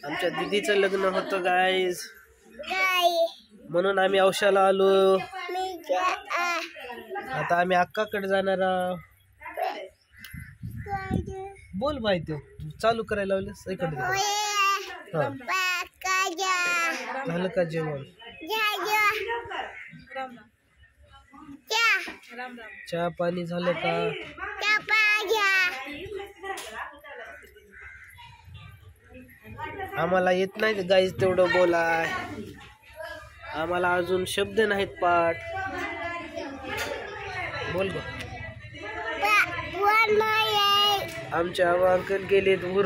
आमच्या दीदीचं लग्न होतं गाईज, म्हणून आम्ही औषधाला आलो. आता आम्ही अक्काकडे जाणार आहोत. बोल बाई, तू चालू करायला लावलंस इकडे. झालं का जेवण? चहा पाणी झालं का? आम्हाला येत नाही गाईज तेवढं बोलाय. आम्हाला अजून शब्द नाहीत पाठ. बोल ग. आमच्या अंकल गेलेत भूर.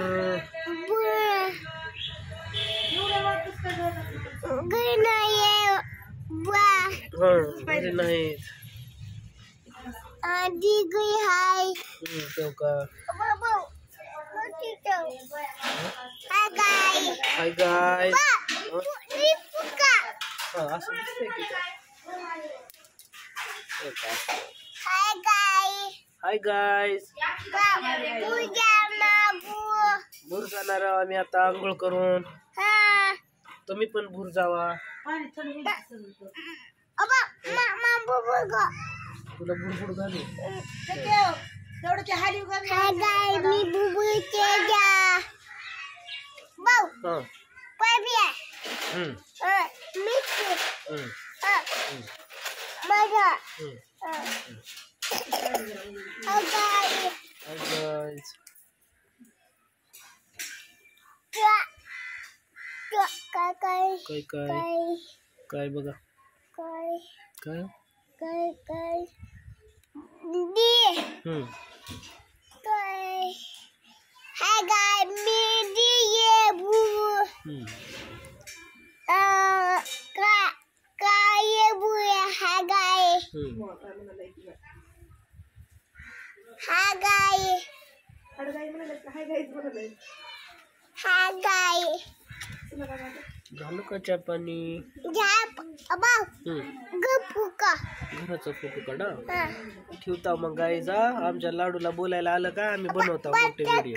घरी नाहीत. हाय गाय. Hi guys. भूर जाणार आम्ही आता आंघोळ करून. तुम्ही पण भूर जावा. तुला भूर घालू. काय बघा काय हाय गाय मी दिये भू काय बुया. हाय गाय. हाय गाय. हाय गाय. झालं का चहा पाणी? घराचा फोटो काढा. ठेवता मग गाईजा. आमच्या लाडूला बोलायला आलं का आम्ही बनवता मोठे व्हिडिओ.